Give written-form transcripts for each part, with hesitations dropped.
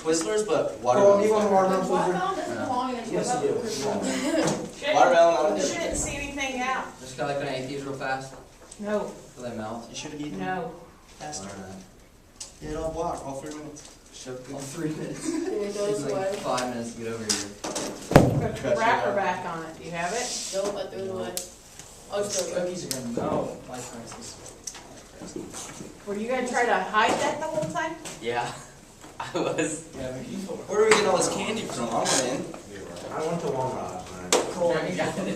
Twizzlers, but Oh, watermelon. you want a watermelon Watermelon Twizzler? doesn't belong in a Yes, you do. Watermelon, I You would do. shouldn't see anything out. Just got like when I eat these real fast. No. Till they melt. You should have eaten No. faster. Yeah, it'll block all 3 minutes. Shove All it. 3 minutes. It It goes takes like away. 5 minutes to get over here. Put the wrapper back on it. Do you have it? Nope, I threw it away. I'll just throw it away. Cookies are gonna go. Life crisis. Were you gonna try to hide that the whole time? Yeah, I was. Yeah, but you told Where do we get all this candy from? I went in. I went to Walmart last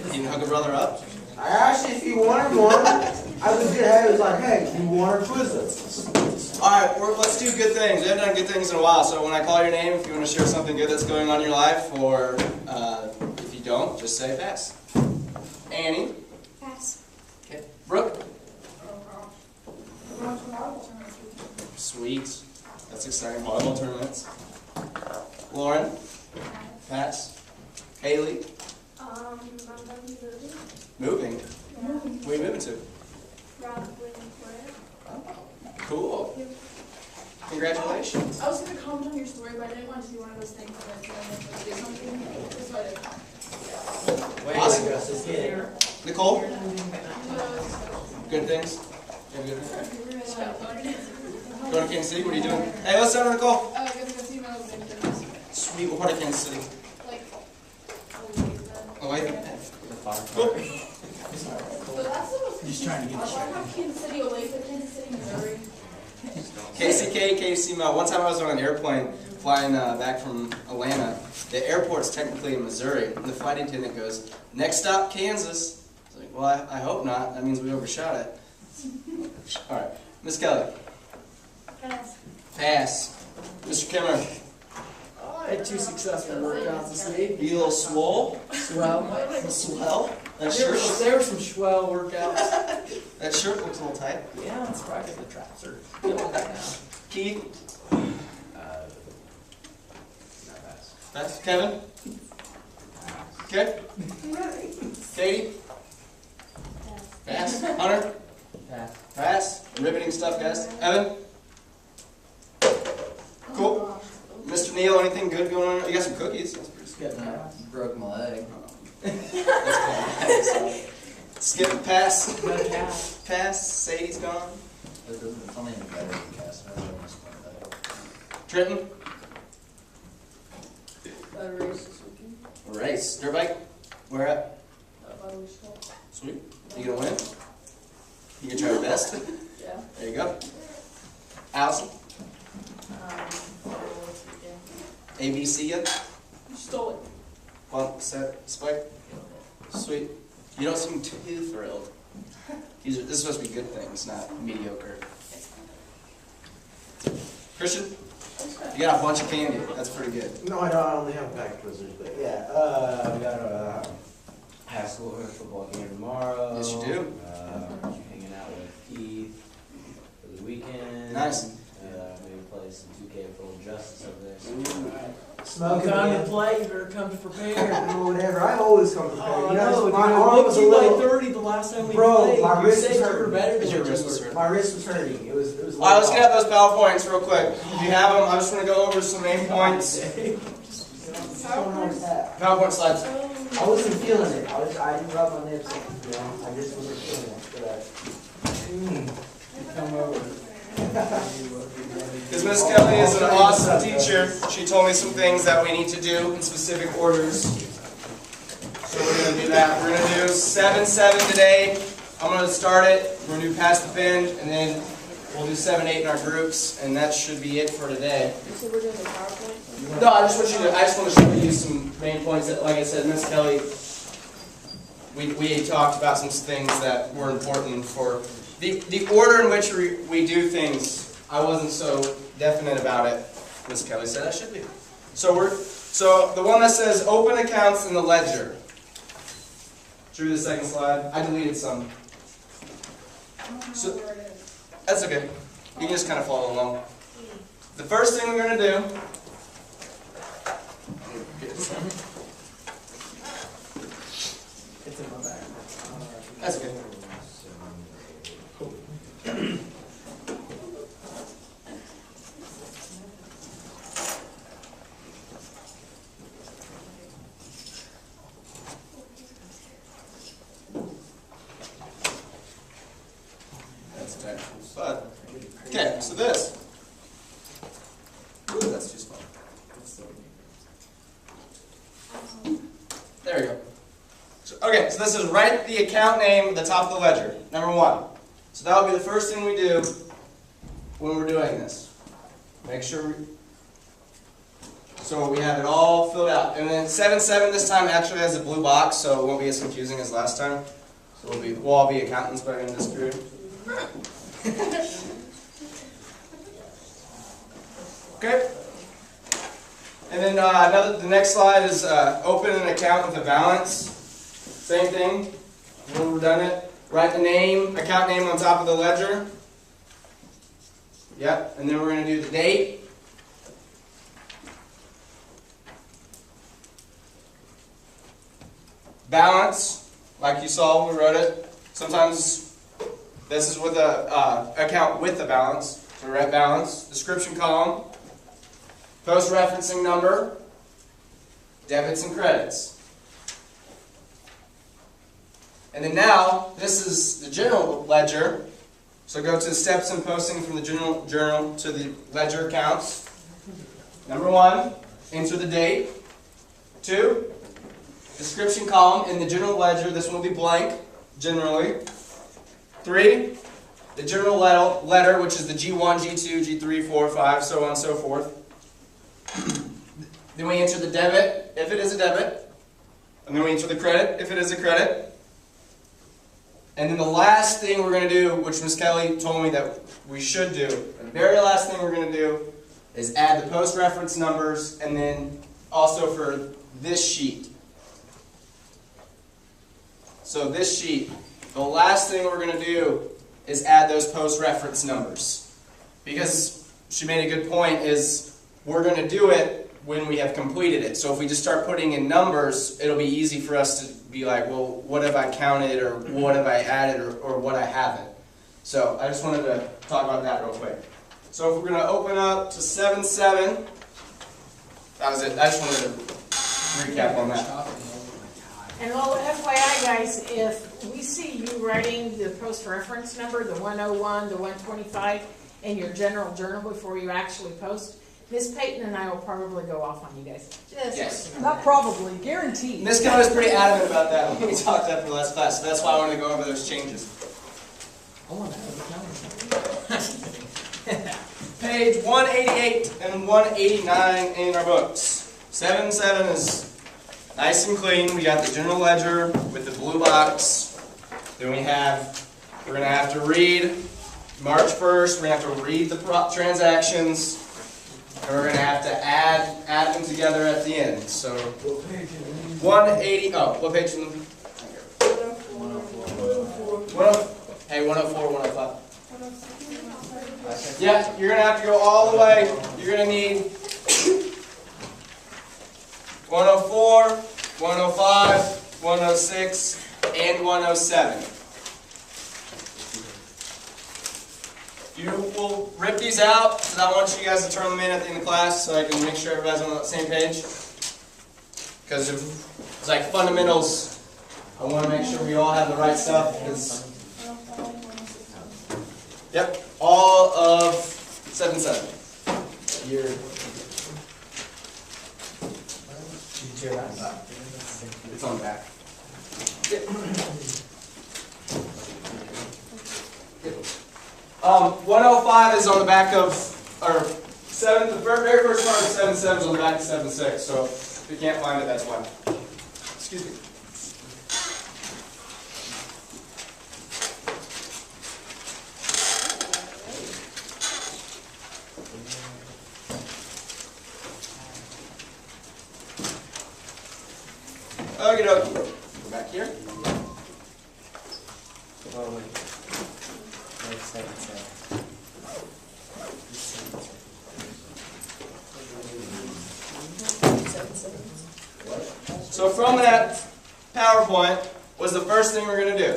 night. You can hook a brother up. I asked you if you wanted one. I was good. I was like, hey, you want a Twizzler? Alright, let's do good things. We haven't done good things in a while, so when I call your name, if you want to share something good that's going on in your life, or if you don't, just say pass. Annie? Pass. Okay. Brooke? Sweet. That's exciting. Volleyball tournaments. Lauren? Pass. Haley? I'm going to be Moving? moving. Where are you moving to? Probably in Florida. Oh, cool. Congratulations. I was going to comment on your story, but I didn't want to do one of those things that I feel like I do something. So I didn't. Awesome. Here. Nicole? No, Good things? You have good things? it's Going to Kansas City? What are you doing? Hey, what's up, Nicole? I'm going to go see my opening things. Sweet. What part of Kansas City? Like, Oh, wait. The fire. Cool. but that's the most Just trying to get I have Kansas City, Olathe, Kansas City, Missouri. KCK, KC Mel. One time I was on an airplane flying back from Atlanta. The airport's technically in Missouri, and the flight attendant goes, "Next stop, Kansas." I was like, "Well, I hope not. That means we overshot it." All right, Miss Kelly. Pass. Pass. Mr. Kimmer. I had 2 successful workouts this week. You a little swole? Swell. Swell. That There shirt. were some swell workouts. That shirt looks a little tight. Yeah, it's probably the traps are feeling that now. Keith. Not fast. Pass. Kevin. Okay. Katie. Pass. Hunter. Pass. Pass. Riveting stuff, guys. Evan. Cool. Mr. Neal, anything good going on? You got some cookies. That's pretty Getting that. Broke my leg. That's cool. Skip. Pass. Another pass. Pass. Sadie's gone. It's only even better than cast. I really miss my leg. Trenton. That race this weekend. Race. Dirt bike. Where at? By Wichita. Sweet. You gonna win? You gonna try your best? Yeah. There you go. Allison. This weekend. ABC yet? You stole it. Bump, set, spike. Sweet. You don't seem too thrilled. This is supposed to be good things, not mediocre. Christian, you got a bunch of candy. That's pretty good. No, I don't. I only have a pack of Twizzlers, but yeah. We got a high school football game tomorrow. Yes, you do. Hanging out with Keith for the weekend. Nice. Maybe play some 2K Full Justice over there. Smoking Come to to play, you better come to prepare. or whatever. I always come prepared. Oh, You know, no, dude, my I arm was looked a you little. like 30 the last time we Bro, played. my You wrist said was you were hurting. better than Your what wrist you was were. hurting. My wrist was hurting. It was. All right, let's get out those PowerPoints real quick. If you have them, I just want to go over some main points. PowerPoint slides. I wasn't feeling it. I didn't rub my lips. You know, I just wasn't feeling it. But Come over. Because Miss Kelly is an awesome teacher, she told me some things that we need to do in specific orders. So we're going to do that. We're going to do 7-7 today. I'm going to start it. We're going to do past the bend, and then we'll do 7-8 in our groups, and that should be it for today. So we're doing the PowerPoint? No, I just want to show you some main points that, like I said, Miss Kelly, we talked about some things that were important for the order in which we do things. I wasn't so definite about it. Miss Kelly said I should be. So the one that says open accounts in the ledger. Drew the second slide. I deleted some. So that's okay. You can just kind of follow along. The first thing we're going to do. It's in my bag. That's okay. Ooh, that's too small. There we go. So, okay, so this is write the account name at the top of the ledger, number 1. So that would be the first thing we do when we're doing this. Make sure so we have it all filled out. And then 7-7 this time actually has a blue box, so it won't be as confusing as last time. So we'll all be accountants by the end of this period. Okay. And then the next slide is open an account with a balance. Same thing. When we're done it, write the name, account name on top of the ledger. Yep. And then we're going to do the date. Balance, like you saw when we wrote it. Sometimes this is with a account with a balance. So we write balance. Description column. Post-referencing number. Debits and credits. And then now, this is the general ledger. So go to the steps in posting from the general journal to the ledger accounts. Number 1, enter the date. 2, description column in the general ledger. This one will be blank, generally. 3, the general letter, which is the G1, G2, G3, 4, 5, so on and so forth. Then we enter the debit, if it is a debit. And then we enter the credit, if it is a credit. And then the last thing we're going to do, which Ms. Kelly told me that we should do, the very last thing we're going to do is add the post-reference numbers, and then also for this sheet. So this sheet, the last thing we're going to do is add those post-reference numbers. Because she made a good point, is we're going to do it when we have completed it. So if we just start putting in numbers, it'll be easy for us to be like, well, what have I counted, or what have I added, or what I haven't. So I just wanted to talk about that real quick. So if we're going to open up to 7-7, that was it. I just wanted to recap on that. And well, FYI guys, if we see you writing the post-reference number, the 101, the 125, in your general journal before you actually post, Miss Peyton and I will probably go off on you guys. Just Yes. so you know Not that. probably, guaranteed. Ms. Kelly was pretty adamant about that when we talked after the last class, so that's why I wanted to go over those changes. I want to have a calendar. Page 188 and 189 in our books. 7-7 is nice and clean. We got the general ledger with the blue box. Then we're going to have to read March 1st. We're going to have to read the transactions. And we're going to have to add them together at the end. So 180. Oh, what page? 104. Hey, 104, 105. Yeah, you're going to have to go all the way. You're going to need 104, 105, 106, and 107. You will rip these out, because I want you guys to turn them in at the end of class so I can make sure everybody's on the same page. Because it's like fundamentals. I want to make sure we all have the right stuff. Yep, all of 7-7. It's on the back. 105 is on the back of, or the very first part of 7-7 is on the back of 7-6. So if you can't find it, that's why. Excuse me. Okie dokie. Go back here. Oh, wait. Wait, 7-7. So from that PowerPoint was the first thing we're going to do.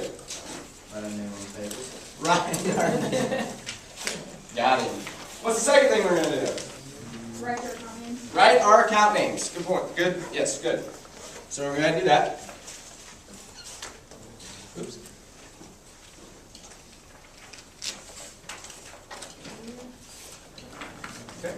Write a name on the paper. Right. Got it. What's the second thing we're going to do? Write your comments. Write our account names. Good point. Good. Yes, good. So we're going to do that. Oops. Okay.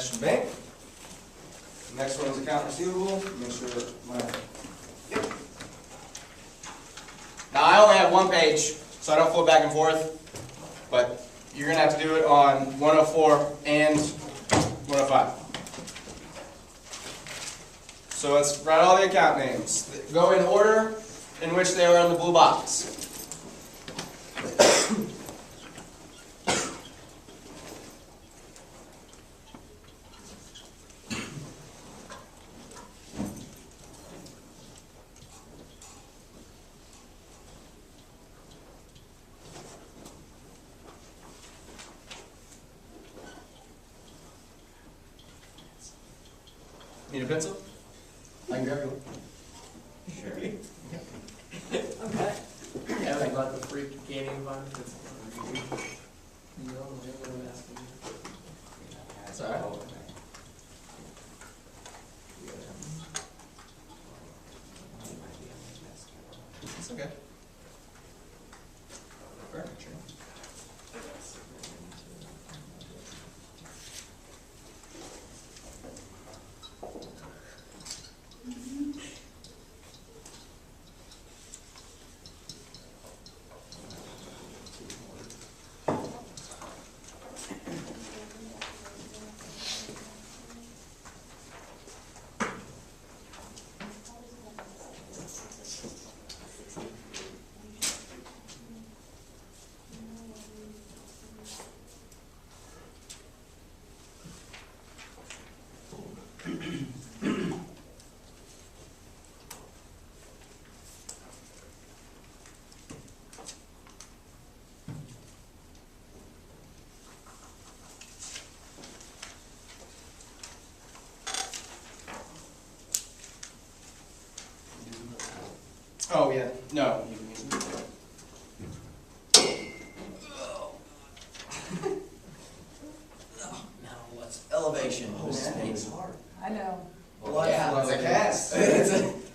cash from bank. Next one is account receivable. Make sure my. Yep. Now I only have one page, so I don't flip back and forth, but you're gonna have to do it on 104 and 105. So let's write all the account names. Go in order in which they are in the blue box. Need a pencil? I can grab you one. Sure. Okay. Yeah, like about the freak candy environment. No, I'm asking you. That's all right. It's okay. Furniture. Oh yeah, no. Now, what's elevation? It's hard. I know. Well, Yeah, it's a cast.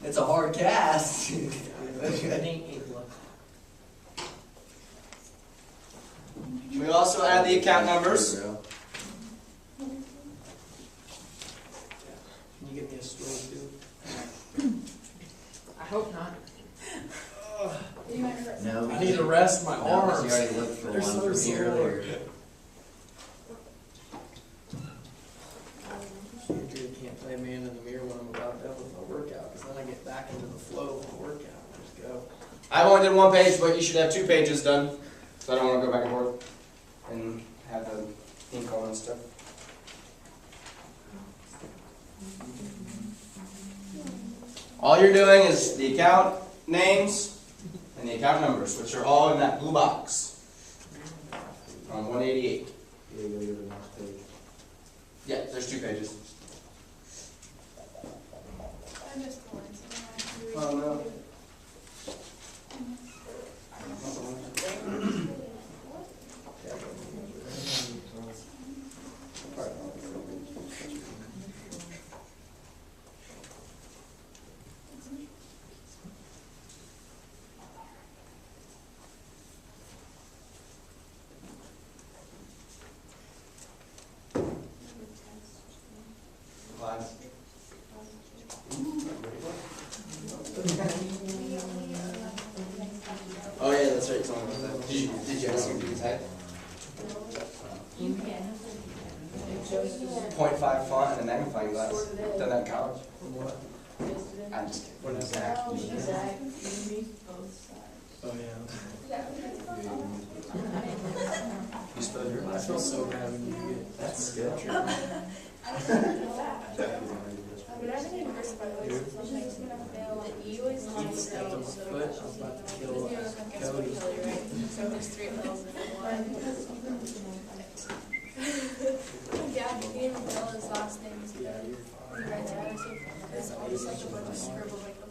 It's a hard cast. We also add the account numbers. Can you get me a stool too? I hope not. You might hurt. No, I need to rest my no, arms. you already looked for They're one so for me sore. earlier. You can't play man in the mirror when I'm about done with my workout, because then I get back into the flow of the workout. Just go. I only did one page, but you should have 2 pages done. So I don't want to go back and forth and have the ink on and stuff. All you're doing is the account names and the account numbers, which are all in that blue box on 188. Yeah, you go to the next page. Yeah, there's 2 pages. I missed the lines. Oh, no. Class. Oh yeah, that's right. Someone about that. Did you ask him to do that? 0.5 font and a magnifying glass. Done that in college. What? I'm just kidding. What is that? Oh yeah. You spelled your I last feel so bad when you get. That's good. But I've been in first by the way, so something's gonna fail. You always line it out, so. But I was about to kill Cody. Cody. Right? So there's 3 L's in one. Yeah, he didn't even spell his last name. He Yeah, you're fine. read that, so it's always like a bunch of scribble like that.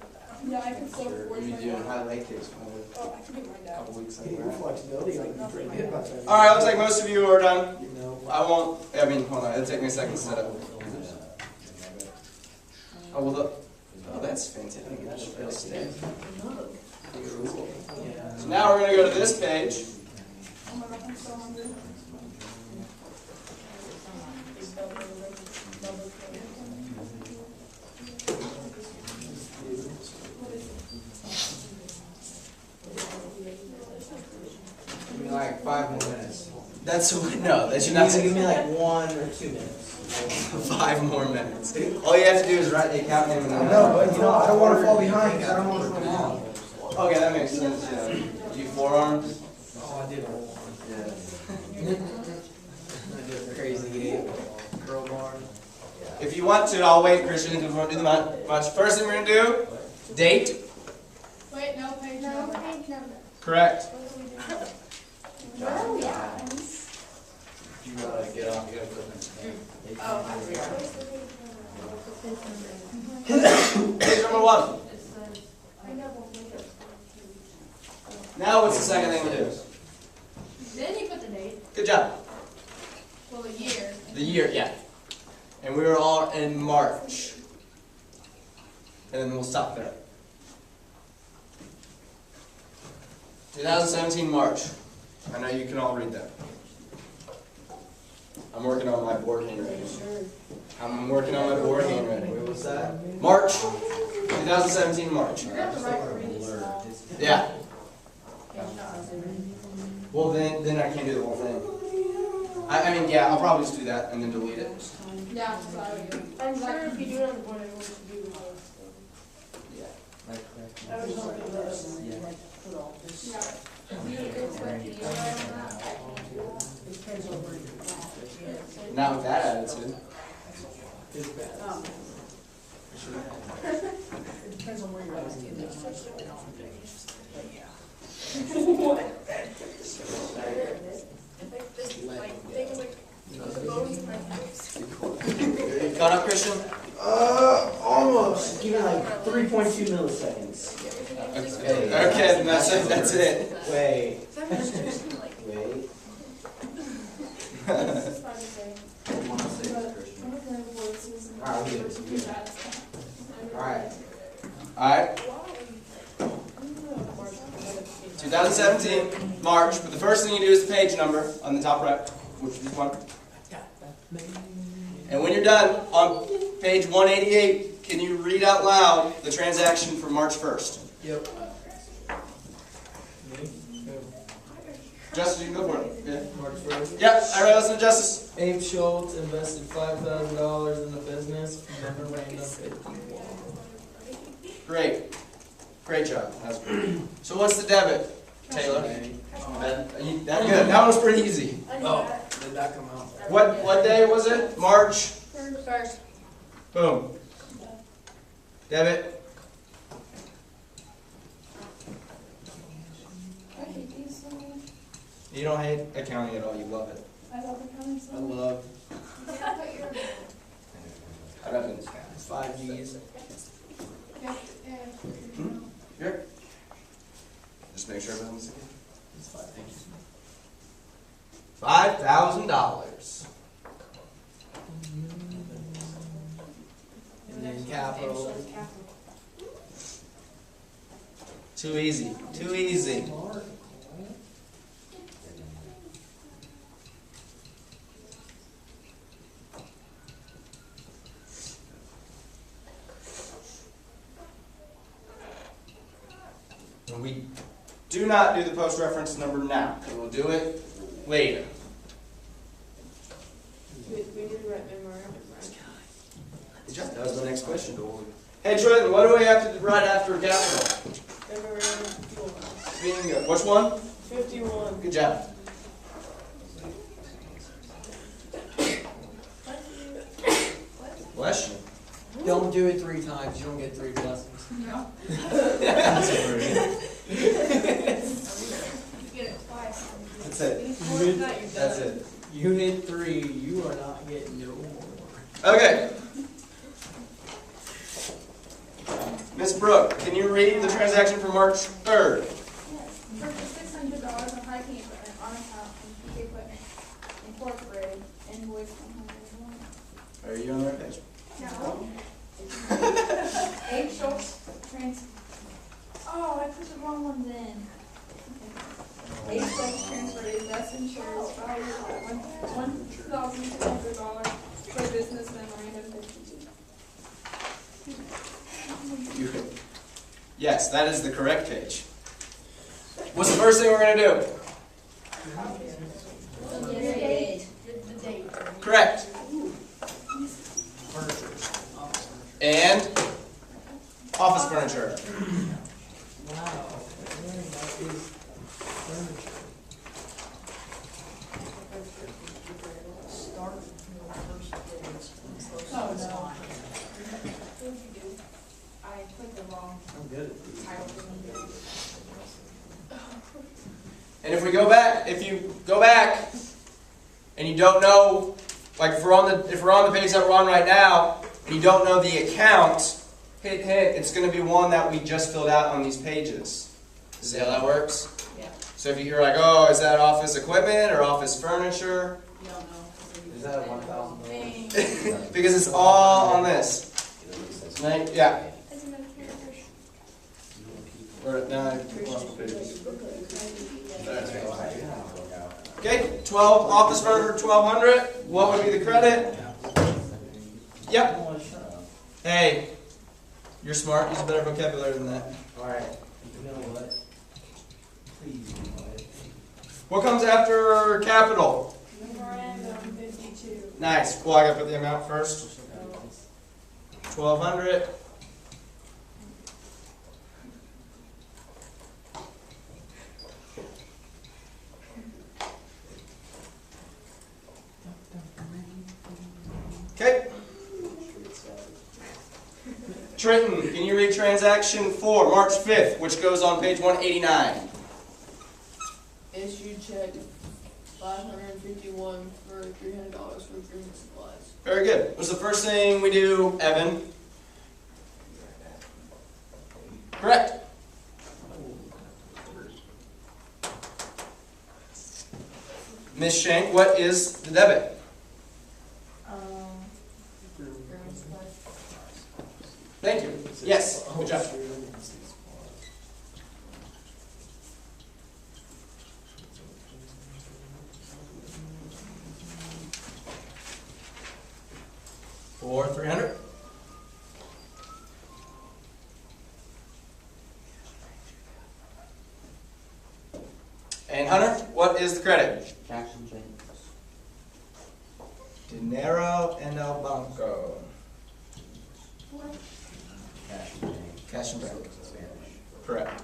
Yeah, I can still forward You my doing mom. highlight case for Oh, I can make mine a down. couple weeks Your later. flexibility, like, you're pretty good about that. Alright, looks like most of you are done. You know. I won't, I mean, hold on, it'll take me a second to set up. Oh, well, look. Oh, that's fantastic. It'll stay. Yeah. So now we're going to go to this page. Oh my God, I'm so hungry. Give me like 5 more minutes. That's no, that should not Give take me like 1 or 2 minutes. 5 more minutes. All you have to do is write the account name and the I know, but you know, I don't want to fall behind because I don't know what's going on. Okay, that makes sense, yeah. You forearms? Oh, I did a whole one. Yeah. I did a crazy girl barn. If you want to, I'll wait, Christian, because we won't do the much. First thing we're going to do, date. Wait, no page number. Correct. Well, yeah. You gotta get off, you gotta put in. Page number 1. Now what's the second thing we do? Then you put the date. Good job. Well, the year. The year, yeah. And we were all in March. And then we'll stop there. 2017 March. I know you can all read that. I'm working on my board handwriting. I'm working on my board handwriting. Where was that? March. 2017 March. You're gonna have to write really small. Yeah. Well, then I can't do the whole thing. I mean, yeah, I'll probably just do that and then delete it. Yeah, so I would do. I'm sure if you do it on the board, everyone should do the whole stuff. Yeah. I was hoping that, like, put all this. Yeah. If you put the year on that, It depends on where you're at. Not with that attitude. It's bad. It depends on where you're at. like things like the bones in my house. Caught up, Christian? Almost. Give me like 3.2 milliseconds. Okay, then that's it. That's it. Wait. So I'm just like, Wait. this is fine to say. Want to say But Christian. one of the voices and Alright, the we person good. who's at it. Alright. Alright. 2017, March. But the first thing you do is the page number on the top right, which is one. And when you're done, on page 188, can you read out loud the transaction for March 1st? Yep. Justice, you can go for it. Yeah. March 1st. Yep, everybody listen to Justice. Abe Schultz invested $5,000 in the business. Memorandum 51. Great. Great job. That's great. So what's the debit, Taylor? That good. That was pretty easy. I knew Oh, that. did that come out? What day was it? March. First. Boom. Debit. I hate these so much. You don't hate accounting at all. You love it. I love the comments so I much. love Yeah, but you're. I love it. 5 Gs. Yeah, yeah. Here. Just make sure everyone's again. It's 5 Gs. $5,000. And then capital. Too easy. Too easy. And we do not do the post reference number now. We will do it later. We did write memorandum, right? Good job. That was my next question. Hey Trenton, what do we have to write after capital? Memorandum 51. Bingo. Which one? 51. Good job. Bless you. Don't do it 3 times. You don't get 3 blessings. No. That's a version. You get it twice. That's it. That's it. You hit 3. You are not getting no more. Okay. Miss Brooke, can you read the transaction for March 3rd? Yes. Purchase $600 of hiking equipment on account from PK Equipment Incorporated, invoice $101. Are you on the right page? No. Abe Schultz oh, I put the wrong one then. Abe Schultz transferred his best insurance value of $1,200 for business memorandum 52. Yes, that is the correct page. What's the first thing we're going to do? Correct. And office furniture. Wow. That is furniture. Start from the first page. Oh, no. What did you do? I put the wrong I'm good at these. title. And if you go back and you don't know, like if we're on the page that we're on right now, and you don't know the account, hit, it's going to be one that we just filled out on these pages. See how that works? Yeah. So if you hear like, oh, is that office equipment or office furniture? You don't know. Is that a $1,000? Because it's all on this. Right? Yeah. That's another character. No, I lost my pages. Okay, 12 office furniture, 1,200. What would be the credit? Yep. Hey, you're smart. Use better vocabulary than that. Alright, you know what? Please, you know what? What comes after capital? Memorandum 52. Nice. Well, I gotta put the amount first. 1,200. Okay. Trenton, can you read transaction 4, March 5th, which goes on page 189? Issued check $551 for $300 for grooming supplies. Very good. What's the first thing we do, Evan? Correct. Miss Shank, what is the debit? Grooming supplies. Thank you. Yes, good job. For 300. And Hunter, what is the credit? Cash and change. Dinero en el banco. Cash and change. Cash and bank. Spanish. Correct.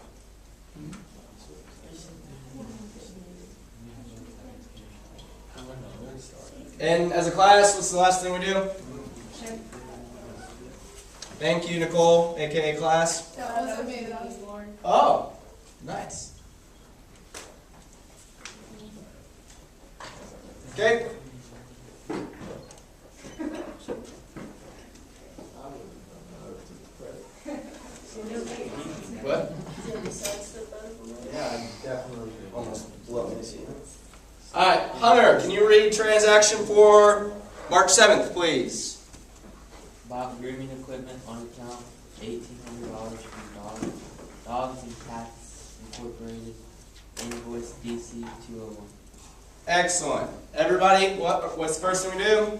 And as a class, what's the last thing we do? Thank you, Nicole, aka class. That wasn't me, that was Lauren. Oh, nice. Okay. What? Yeah, I definitely almost love to see it. All right, Hunter, can you read transaction for March 7th, please? Bought grooming equipment on account, $1,800 from Dogs and Cats Incorporated, invoice DC 201. Excellent. Everybody, what's the first thing we do?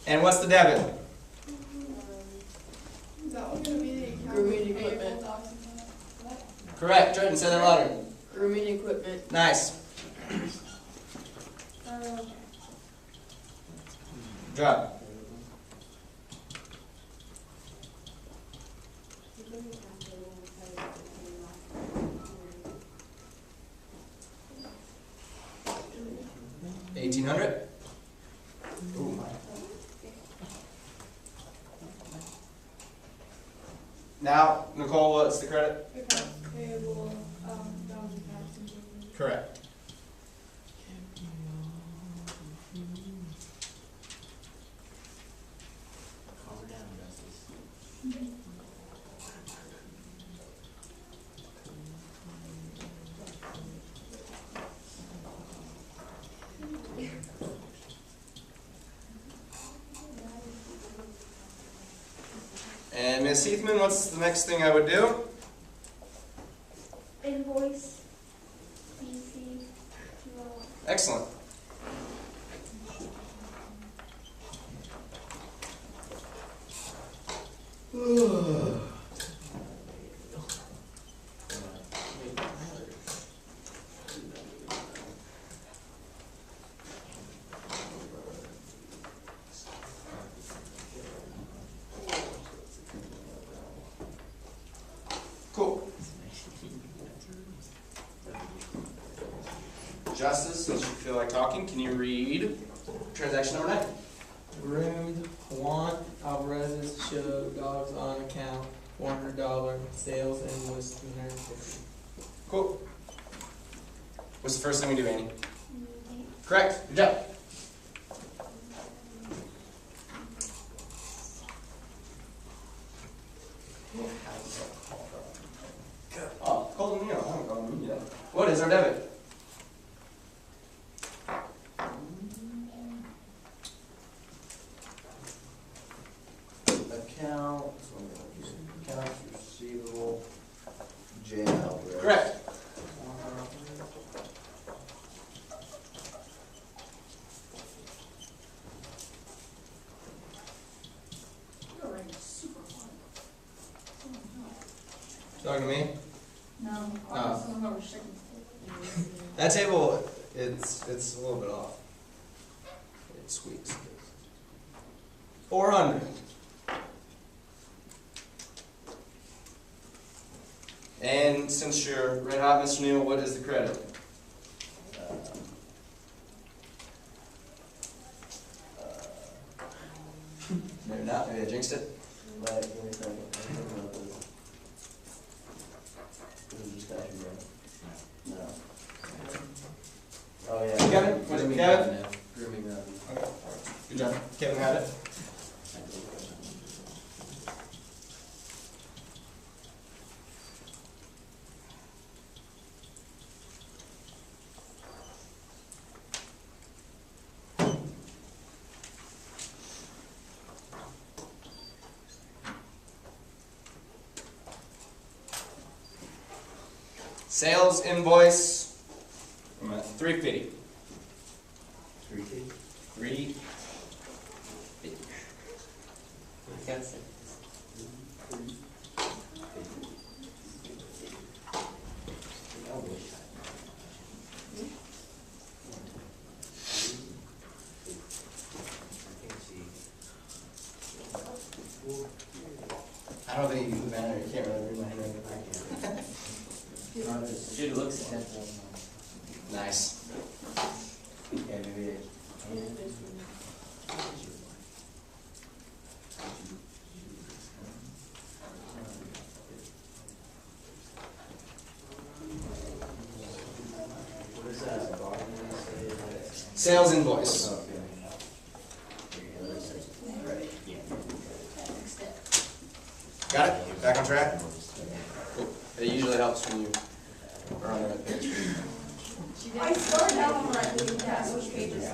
And what's the debit? That was gonna be the account. Grooming equipment. Correct. Trenton, say that louder. Grooming equipment. Nice. Good job. $1,800. Now, Nicole, what's the credit? Accounts payable, dollars and cats and chickens. Correct. Calm her down, Justice. And Ms. Heathman, what's the next thing I would do? Invoice, DC 201. Excellent. Cool. Justice, since you feel like talking, can you read transaction number 9? Groomed Juan Alvarez's show, dogs on account, $400, sales invoice, $350. Cool. What's the first thing we do, Annie? Correct. Good job. Oh, call me. I haven't called me yet. What is our debit? Accounts receivable, jail. Correct. You're writing super hard. Oh my God. Talking to me? No, Oh. some of our chickens. That table, it's a little bit off. It squeaks. 400. And since you're red hot, Mr. Neal, what is the credit? Maybe not. Maybe I jinxed it. But, give me a second. I don't know what this is. This is discussion, bro. No. Oh, yeah. Kevin? Was it Kevin? Grooming revenue. Okay. Good job. Kevin had it. Sales invoice, I'm at 350. 350. 350. That's it. I don't think you can banner. You can't really read my handwriting. Dude, it looks simple. Nice. Okay, maybe it. What is that? Sales invoice. Okay. Got it? Back on track? Cool. It usually helps when you are on the right page. I started out on the right page, yeah, which pages?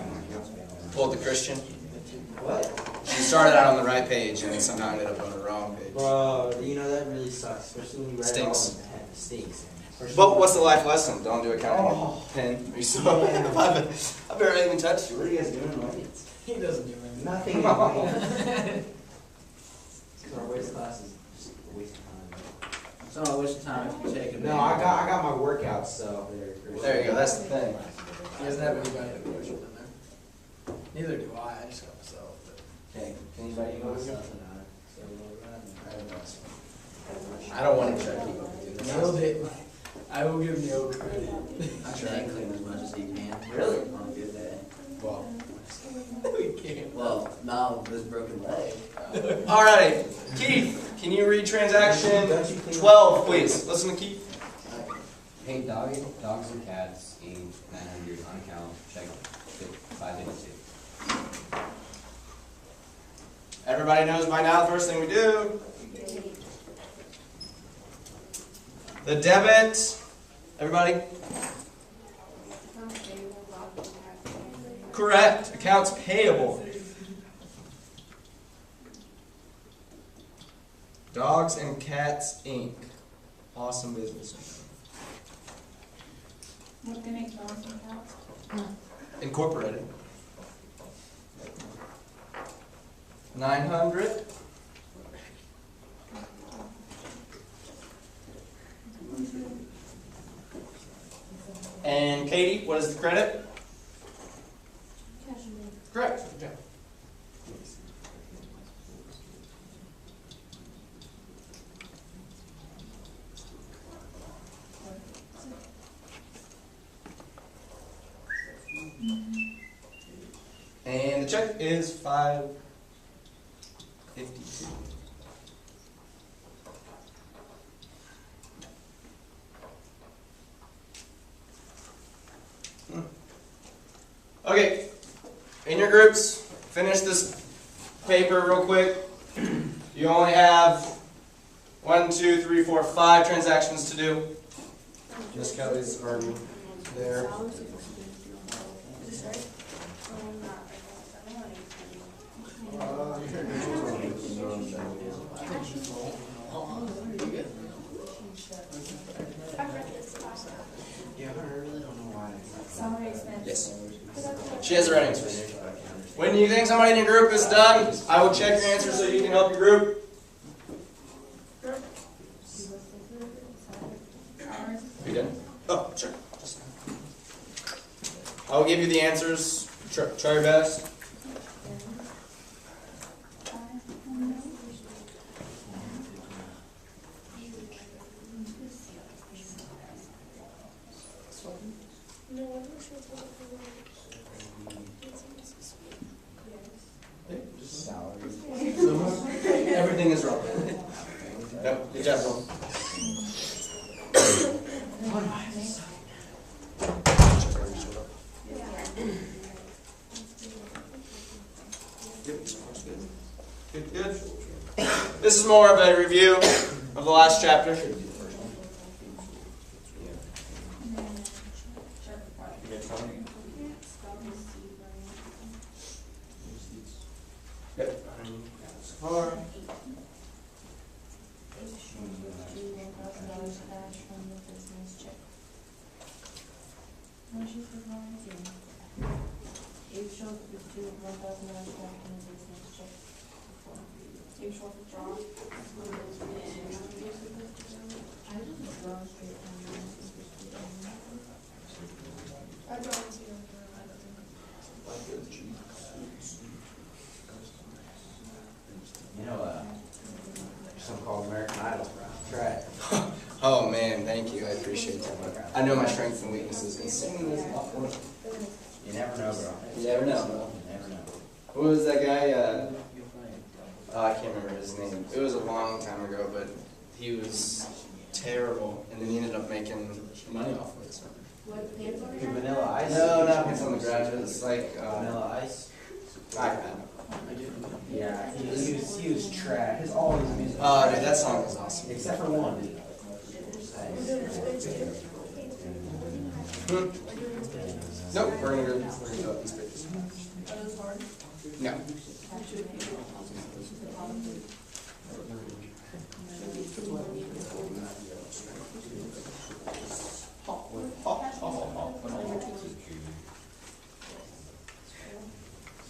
Pulled the Christian. What? She started out on the right page and then somehow ended up on the wrong page. Bro, you know that really sucks, especially when you write Stinks. it all in pen. It stinks. But what's the life lesson? Don't do accounting. Oh. Pen. Are you so I barely even touched you. What are you guys doing, Mike? He doesn't do anything. Nothing. Because our waste class is just a waste of time. It's not a waste of time if you take it. No, I got my workout stuff there. There you go. That's the thing. He doesn't have anybody to push him in there. Neither do I just got myself. But Okay. Can anybody go with you? So, I don't want to try to keep up with you. This nailed is- it. I will give Neil credit. I try and clean as much as you can. Really? On a good day. Well. We can't. Well, now with this broken leg. Alrighty. Keith, can you read transaction 12, please? Listen to Keith. Hey, dogs and cats, Inc., 900 on account, check 552. Everybody knows by now the first thing we do. The debit. Everybody? Correct. Accounts payable. Dogs and Cats, Inc. Awesome business. What can make dogs and cats? Incorporated. 900. And Katie, what is the credit? Cash and bank. Correct. Good job. And the check is $5.52. Okay, in your groups, finish this paper real quick. You only have 1, 2, 3, 4, 5 transactions to do. Miss Kelly's already there. Yeah, I really don't know why. Salary expense. Yes. She has the right answers. When you think somebody in your group is done, I will check your answers so you can help your group. You done? Oh, sure. I will give you the answers. Try your best. Everything is wrong. Yep, good job, Will. Good, good. This is more of a review of the last chapter. Yep. Far. You know, something called American Idol. Try it. Oh man, thank you. I appreciate that. I know my strengths and weaknesses, and singing is a lot more. You never know, bro. You never know, bro. You never know. What was that guy? Oh, I can't remember his name. It was a long time ago, but he was terrible, and then he ended up making money off of it. So. Your Vanilla Ice? No, not Pants on the Ground. It was like Vanilla Ice? iPad. Yeah, he was trash. All his music. Oh, dude, that song was awesome. Except for one. Nope, we're gonna go up these pages. No.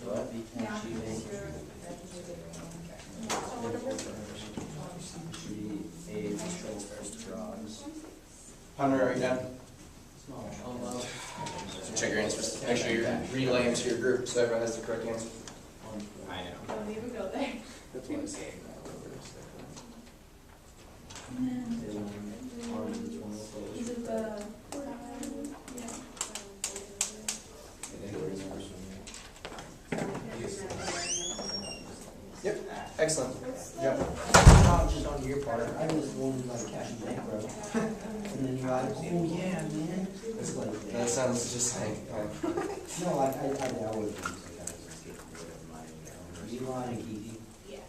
So that'd be Hunter, are you done? So check your answers. Make sure you relay them to your group so everyone has the correct answer. I know. Don't even go there. Is it the? Yep, excellent. Yep. Not just on your part. I was one like cash and bank, bro. And then you're like, oh yeah, man. It's like That sounds just like. no, like I would think like I was getting rid of my Elon and Keithy. Yeah.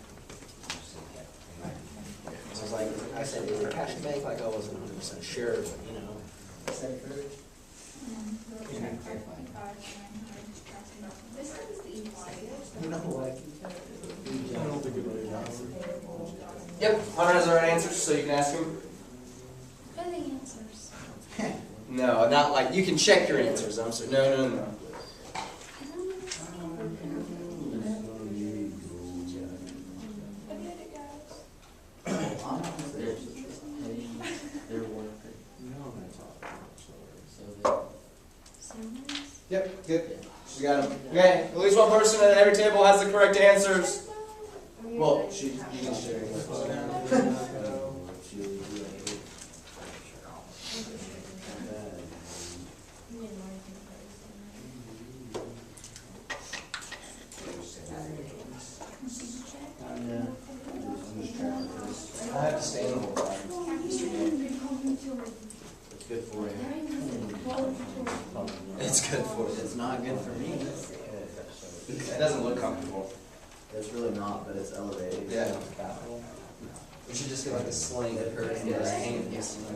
So it's like I said, is it cash and bank? Like I wasn't 100% sure, but you know. Said first. This is the You know, like. Yep, Hunter has the right answers, so you can ask him. What are the answers? No, not like you can check your answers. I'm sorry. No. I did it, guys. They're worth it. So that Yep, good. We got them. Okay, at least one person at every table has the correct answers. Well, you can share it. I have to stay in the whole time. It's good for you. It's good for you. It's not good for me. It doesn't look comfortable. It's really not, but it's elevated. Yeah. We should just get like a sling that hurts and just hang it against the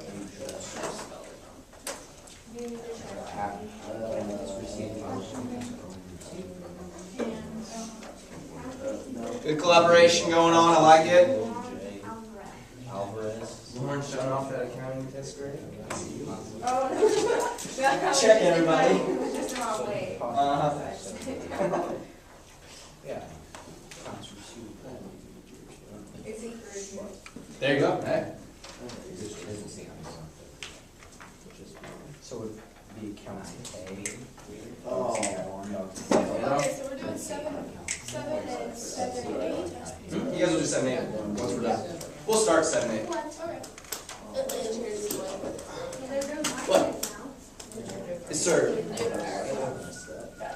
Good collaboration going on, I like it. Alvarez. Lauren showing off that accounting test grade. Oh, Check everybody. It was just about weight. Yeah. It's encouraging. There you go. Hey. So would be accounts pay. Oh. Okay, so we're doing 7 and 7 and 8. You guys will do 7, 8 once we're done. We'll start 7, 8. Okay. What? Yes, sir.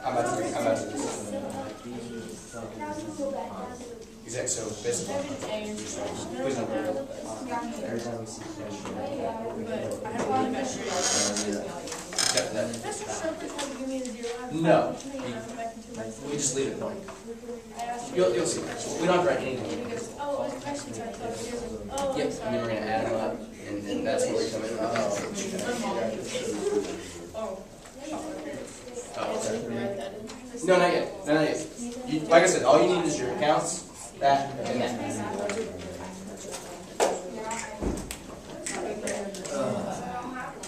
I'm about to do this. Exactly, so basically. Please don't worry. Every time we see cash. Except for that. No. We just leave it blank. You'll see. We don't have to write anything. Yep, and then we're going to add them up, and then that's where we come in. No, not yet. No, not yet. Like I said, all you need is your accounts, that, and that.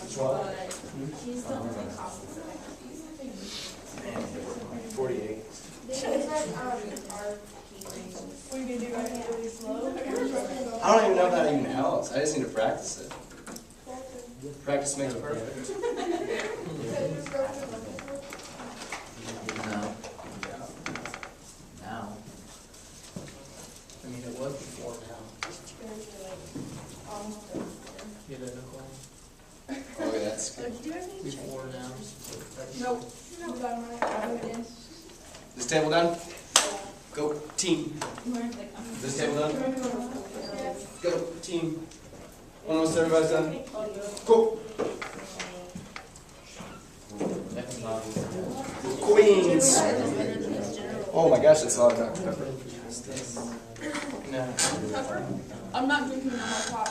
Which one? 48. I don't even know if that even helps. I just need to practice it. Practice makes perfect. No. Now. I mean, it was before now. Get it, Nicole? Oh, yeah, that's good. Before now. Nope. This table done? Go team. This table done? Go team. Almost everybody's done? Go. Queens. Oh my gosh, that's a lot of Dr. Pepper. No. I'm not drinking on my pot.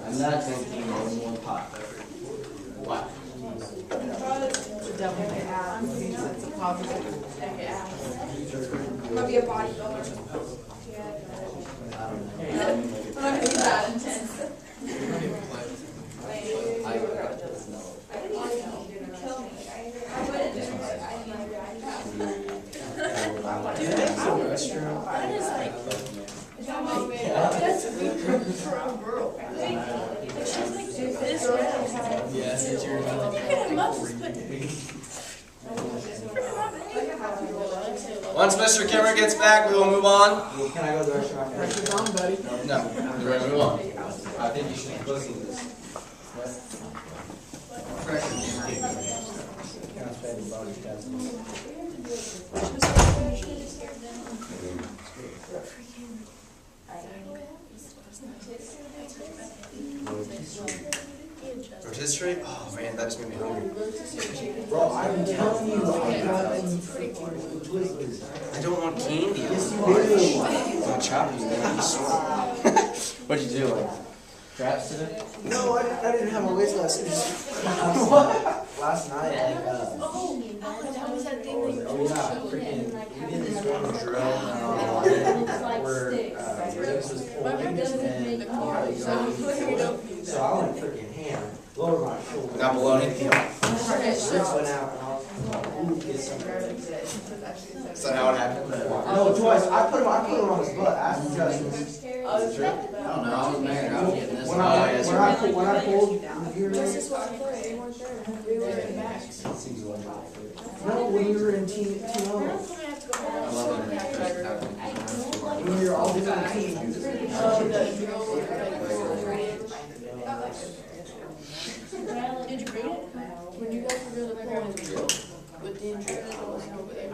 I'm not drinking more than one pot pepper. Wow. Double it out, means it's a positive. I'm gonna be a bodybuilder. I'm not gonna be that intense. Do you think it's a restroom? Yes, it's your Once Mr. Kimmer gets back, we will move on. Can I go to the restaurant? Pressure's on, buddy. No, we're going to move on. I think you should listen to this. Accounts payable, bonus test. Rotisserie? Oh man, that just made me hungry. Bro, I'm telling you, I don't want candy. Yes, you do. I'm gonna chop you, man. What'd you do? Like, traps today? No, I didn't have a wish list. Last night, like, oh yeah, freaking, we did this one drill, where, Riggs was pulling, and, so I went freaking ham, lower my shoulder. Not bologna? Riggs went out, and I was Is that how it happened? No, twice. I put him on his butt. Ask Justin. I don't know, I was married, I was getting this. When I pulled the gear. No, when we were in team O. I love it. When we were all different teams. Did you read it? When you guys were doing the poem with the insurance over there.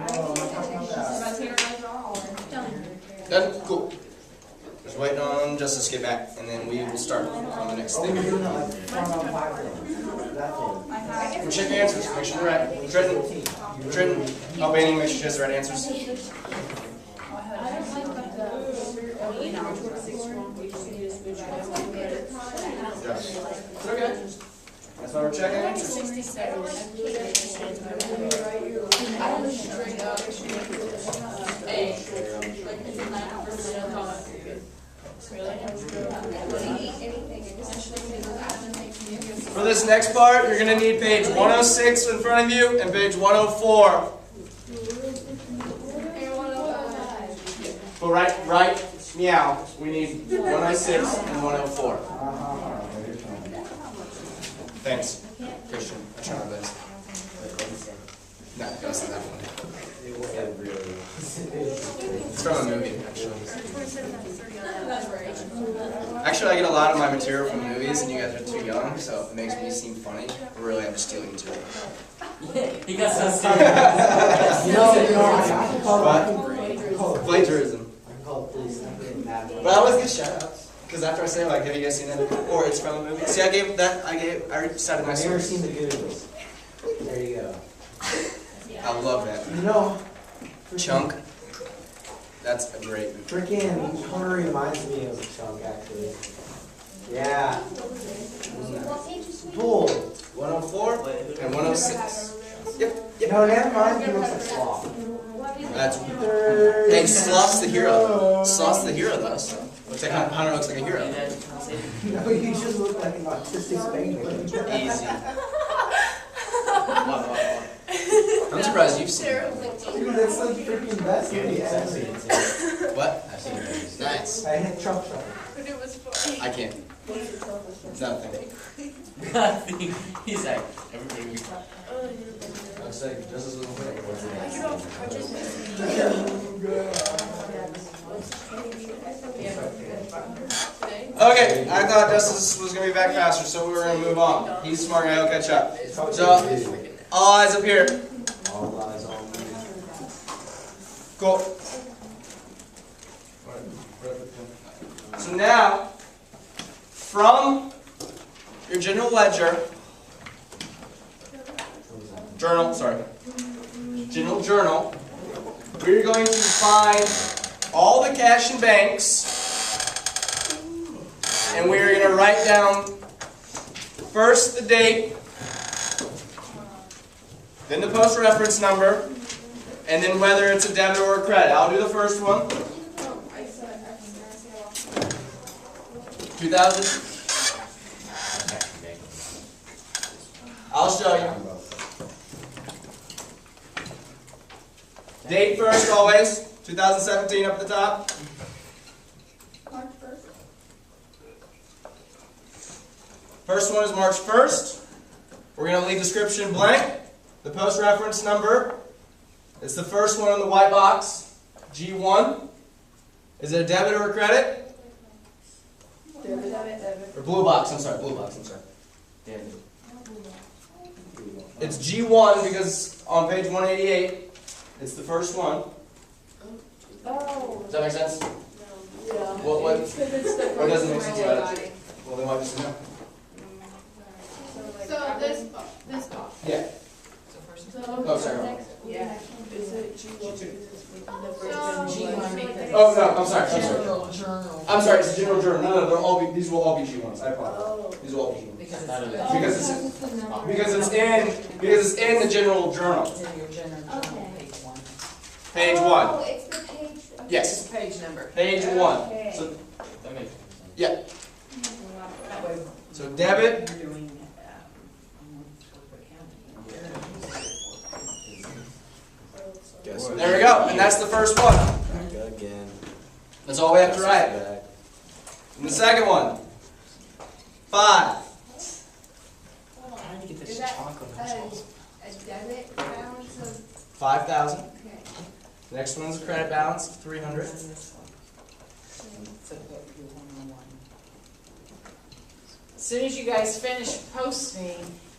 Done? Cool. Just waiting on Justice to get back, and then we will start on the next Oh, thing. we're doing that like front on five thing. That thing. Check your answers, make sure they're right. Trenton, Albany, make sure she has the right answers. It's okay. That's why we're checking answers. For this next part, you're going to need page 106 in front of you and page 104. But right, meow. We need 106 and 104. Thanks, Christian. I try my best. No, that's not that one. It's from a movie, actually. Actually, I get a lot of my material from movies, and you guys are too young, so it makes me seem funny. But really, I'm just stealing material. He got so serious. I can call it Plagiarism. I can call it police. I'm getting mad. But I always get shout-outs. Because after I say, like, have you guys seen that? Or it's from a movie. See, I already started my I've never source. seen the Goonies. There you go. I love that. You know, Chunk. That's a great movie. freaking Hunter reminds me of Chunk, actually. Yeah. Bull. 104 and 106. Yep. No, never mind. He looks like Sloth. That's. Hey, Sloth's the hero. Sloth's the hero, though. So. Looks like Hunter looks like a hero. No, you just look like an autistic penguin. Easy. I'm surprised you've seen it. Dude, that's the freaking best movie ever. What? I've seen it. Nice. I hit Trump shot. I can't. Nothing. Nothing. He's like, everybody. I'd say just as Okay, I thought Justice was going to be back faster, so we were going to move on. He's a smart guy, he'll catch up. So, all eyes up here. All eyes on me. Cool. So now, from your general ledger, general journal, we're going to find all the cash and banks, and we're going to write down first the date, then the post reference number, and then whether it's a debit or a credit. I'll do the first one. 2000. I'll show you. Date first always. 2017 up at the top. March 1st. First one is March 1st. We're going to leave description blank. The post reference number is the first one on the white box. G1. Is it a debit or a credit? Or blue box, I'm sorry. Damn it. It's G1 because on page 188, it's the first one. Does that make sense? What doesn't make sense about it? Well, then why just no? So this box. Yeah. Oh, sorry. Yeah. Oh, no, I'm sorry. General journal. I'm sorry, it's a general journal. No, these will all be G1s. I apologize. These will all be G1s. Because it's in the general journal. It's in your general journal, page 1. Page 1. Oh, it's the page. Yes. It's page number. Page 1. So, That makes sense. yeah. That way So debit. you're doing, go, and that's the first one. Again. That's all we have to write. And the second one, 5. Trying to get this Is that chocolate. a debit balance of, 5,000. okay. The next one's a credit balance of 300. As soon as you guys finish posting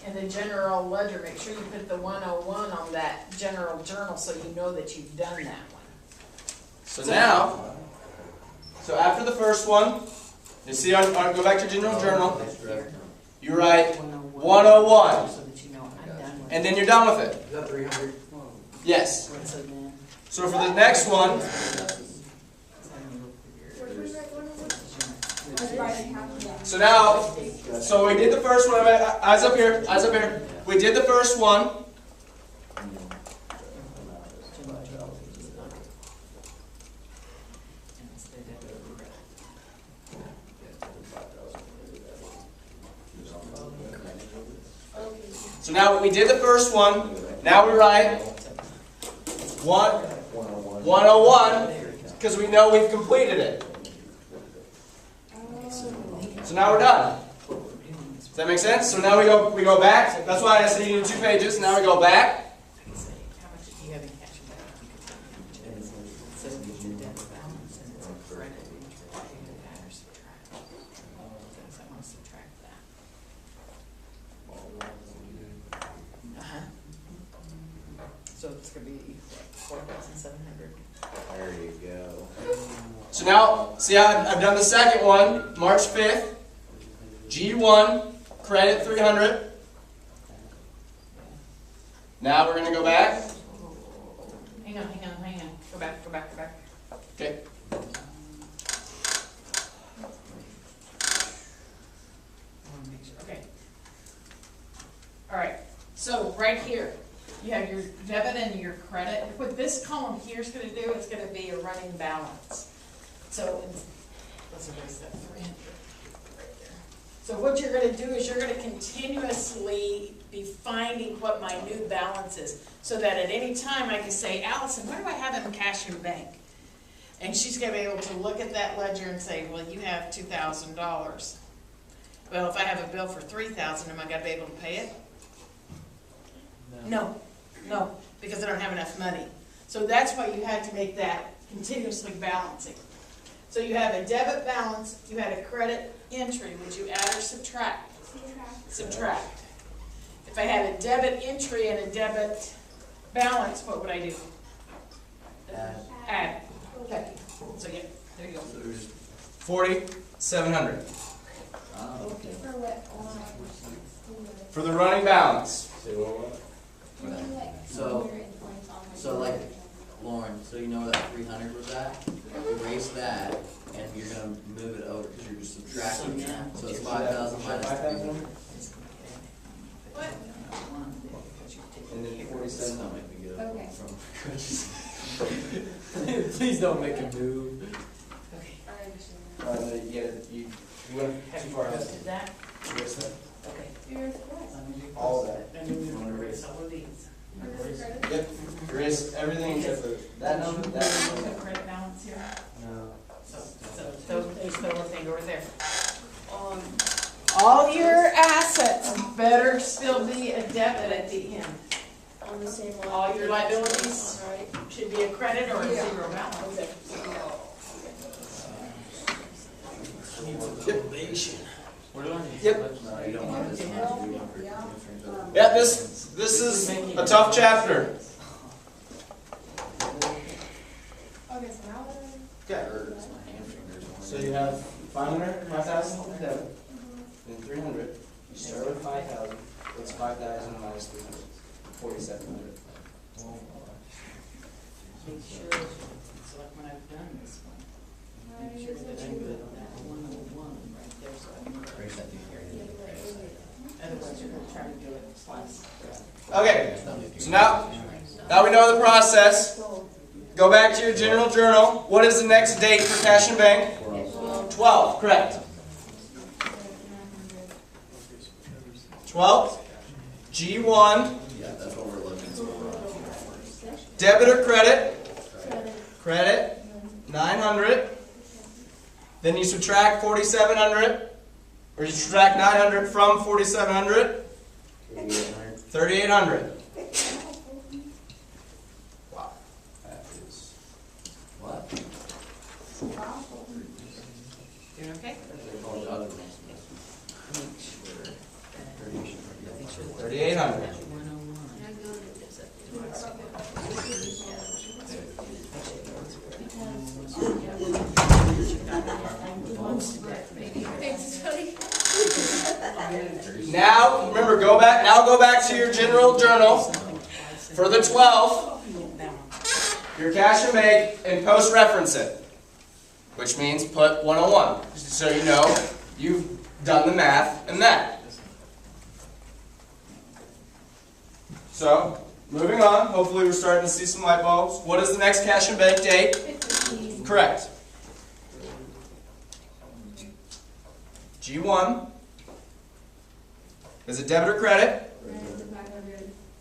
in the general ledger, make sure you put the 101 on that general journal so you know that you've done that one. So now, so after the first one, you see, go back to general journal. You write 101, So that you know I'm done with and then you're done with it. Is that 300? Yes. it. So then, So for the next one, I was writing half of that. so now, so we did the first one. Eyes up here. Eyes up here. We did the first one. So now we did the first one. Now we write 101 because we know we've completed it. So now we're done. Does that make sense? So now we go back. That's why I said you need 2 pages. Now we go back. how much do you have in cash and bank? You could tell me how much it is. So it's your debt balance and it's a credit. Add or subtract. So I want to subtract that. So it's going to be what, 4,700. There you go. So now, see how I've done the second one, March 5th. G1, credit 300. Now we're going to go back. Hang on. Go back. Okay. Okay. All right. So right here, you have your debit and your credit. What this column here is going to do, it's going to be your running balance. So let's erase that 300 right there. So what you're going to do is you're going to continuously be finding what my new balance is, so that at any time I can say, Allison, what do I have in cash in bank? And she's going to be able to look at that ledger and say, well, you have $2,000. Well, if I have a bill for $3,000, am I going to be able to pay it? No, because I don't have enough money. So that's why you had to make that continuously balancing. So you have a debit balance, you had a credit entry. Would you add or subtract? Subtract. If I had a debit entry and a debit balance, what would I do? Add. Okay. So yeah, there you go. 4,700 For what? for the running balance. So like, Lauren, so you know where that 300 was at? Erase that, and you're gonna move it over, because you're just subtracting it. So it's 5,000 minus 300. What? And then This 47. don't make me go Okay. from. Please don't make him move. Okay. You went Have too you far out. posted that? Erase that. Okay. Here's what? All of that. And then we're gonna erase all of these. Here's the credit? Yep. Erase everything except for that number, that What's number. the credit balance here? No. So just throw a thing over there. All your assets better still be a debit at the end. On the same line. All your liabilities Right. should be a credit or a Yeah. zero balance. Yep. No, you don't want this one, you want for different. Yeah, this is a tough chapter. Okay, so now what? Okay. Hurts, my hamstringers. So you have 500, 5,000 in debit, then 300. You start with 5,000. What's 5,000 minus 300? 4,700. Make sure, it's like when I've done this one, make sure that I put that 101 right there so I know. Erase that thing here. Otherwise you're gonna try to do it twice. Okay, so now we know the process. Go back to your general journal. What is the next date for cash and bank? 12, correct. 12, G1, Yeah, that's what we're looking for. debit or credit? credit 900. Then you subtract 4,700, or you subtract 900 from 4,700. 3,800. Wow. That is What? Doing okay? All the other ones. 3,800. Now, remember, go back to your general journal for the 12th, your cash and bank, and post-reference it, which means put 101, so you know you've done the math and that. So, moving on, hopefully we're starting to see some light bulbs. What is the next cash and bank date? Correct. G1 is it debit or credit?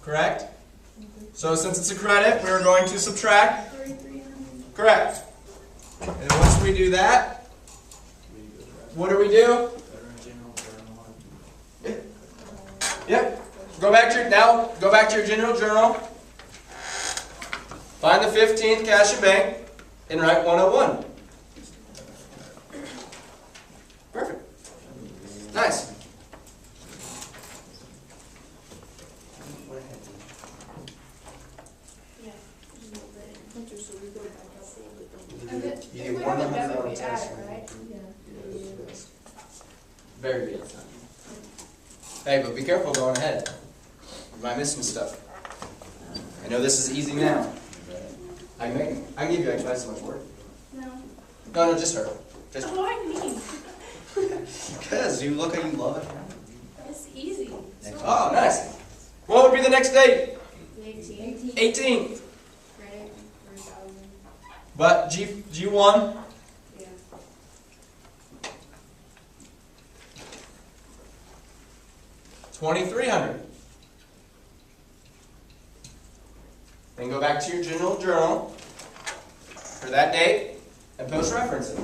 Correct. So since it's a credit, we're going to subtract. Correct. And once we do that, what do we do? Yep. Go back to your general journal. Find the 15th cash and bank and write 101. Perfect. Nice. You get 100 on the test, right? Very good. Hey, but be careful going ahead. Am I missing stuff? I know this is easy now. I can give you like twice as much work. No. No, just her. Just Why me? because you look like you love it. It's easy. Oh, nice. What would be the next date? 18. 18th. Credit for 1,000. But G1. Yeah. $2,300. Then go back to your general journal for that date and post-reference it.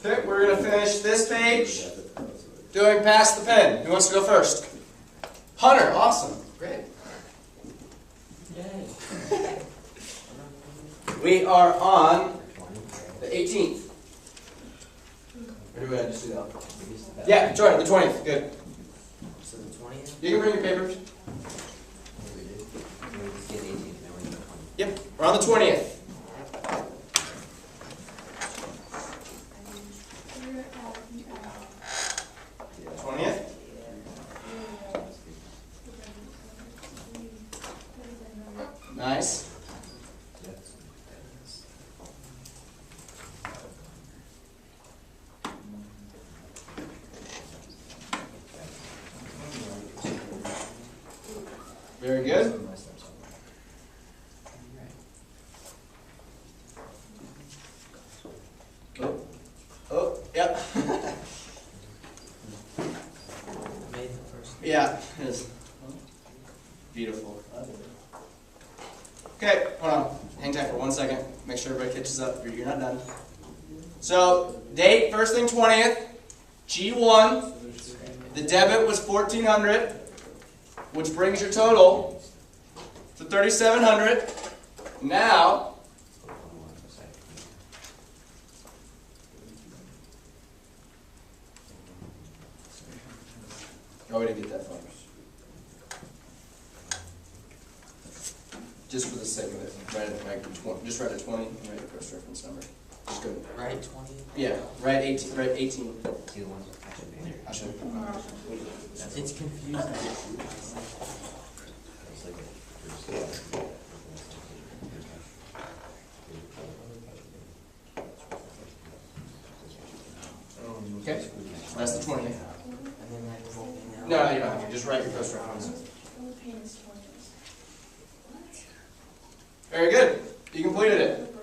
Okay, we're going to finish this page doing pass the pen. Who wants to go first? Hunter, awesome. Great. Yay. We are on the 18th. Or do I just do that? Yeah, join the 20th. Good. So the 20th? You can bring your papers. Yep, we're on the 20th. 20th. Nice. Very good. Oh, yep. Made the first. Yeah, it is. Beautiful. Okay, hold on. Hang tight for 1 second. Make sure everybody catches up. You're not done. So, date, first thing 20th. G1. The debit was $1,400, which brings your total to $3,700. Now, oh, we didn't get that far. Just for the sake of it, just write a 20 and write a post reference number. Just go. Right, 20? Yeah, write 18. Write 18. I should. It's confusing. Okay, that's the 20th. And then like the whole thing out. No, you don't have to. Just write your post reference. Very good. You completed it.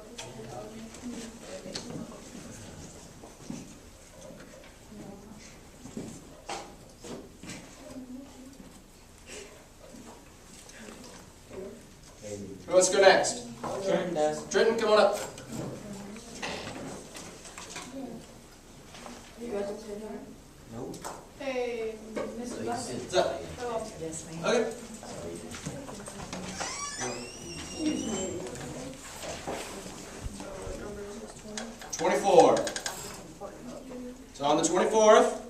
Who wants to go next? Trenton does. Trenton, come on up. You guys will sit here? Nope. Hey, So Mr. you Bucket. What's up? Yes, ma'am. Okay. Excuse me. 24. So on the 24th.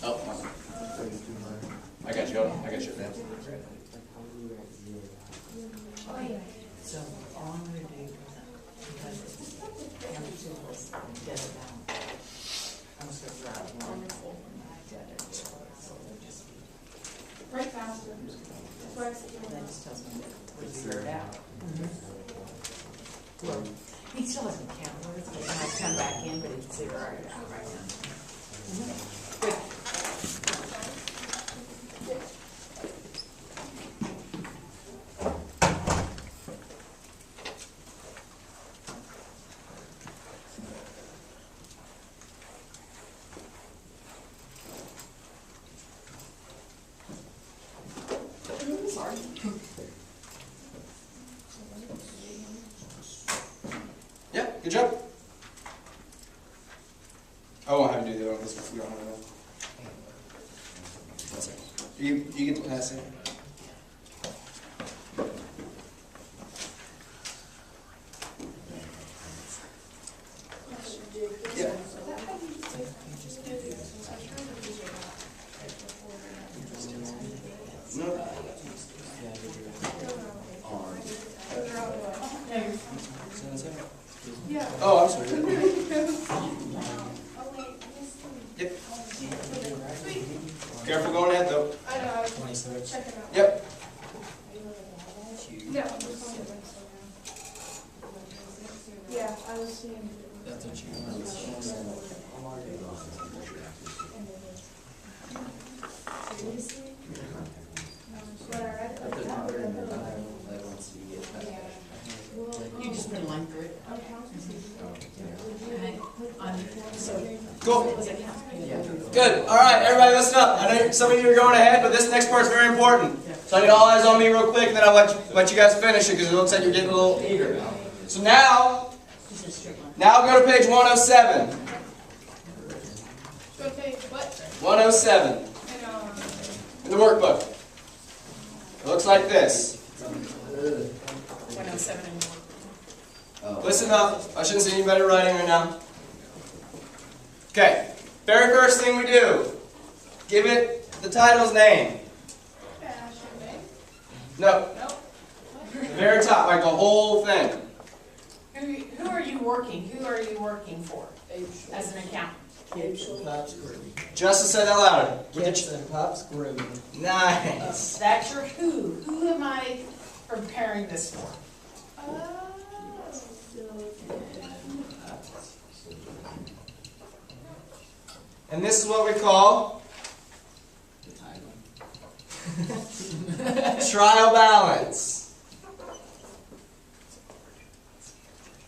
Oh, I got you. I got you, man. So all I'm gonna do, because it's pharmaceuticals, does it down. I'm just gonna grab one full and I did it. So it'll just be, Right faster. That's why I said you that were- just tells me that we're zeroed out. Well, he still doesn't count words, but when I come back in, but it's zeroed out right now. Good. Yeah, good job. I won't have you do the other one because we don't have enough. That's it. You get to pass it. Yeah. No. Yeah. Oh, I'm sorry. Yep. Careful going ahead though. I know, I was checking out. Yep. Yeah, I'm just calling it yeah, I was seeing. That's what you What I read. I took longer than I once you get past that. You just been line through it. Cool. Good. All right, everybody listen up. I know some of you are going ahead, but this next part is very important. So I need all eyes on me real quick, and then I'll let you guys finish it because it looks like you're getting a little eager. So now go to page 107. Go page what? 107 And, in the workbook. It looks like this. 107 and more. Oh. Listen up. I shouldn't see anybody writing right now. Okay. Very first thing we do, give it the title's name. No. Nope. Very top, like the whole thing. Who are you working? Who are you working for as an accountant? Kids and Pups Grooming. Justice, say that louder. Kids and Pups Grooming. Nice. That's your who. Who am I preparing this for? And this is what we call trial balance.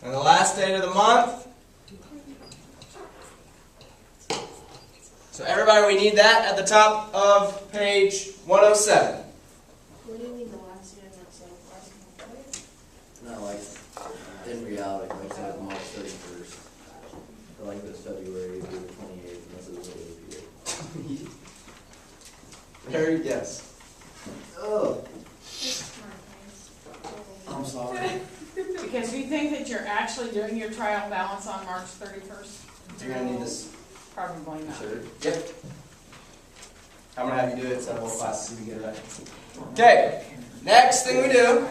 And the last date of the month. So everybody, we need that at the top of page 107. What do you mean the last year, that's like last month? No, like, in reality, like, it's like March 31st. Or like this February, it'd be the 28th, unless it was a leap year. Very yes. Oh. I'm sorry. Because we think that you're actually doing your trial balance on March 31st? You're going to need this. Probably not. Sure. Yep. I'm going to have you do it so the whole class see we get it right. Okay. Next thing we do,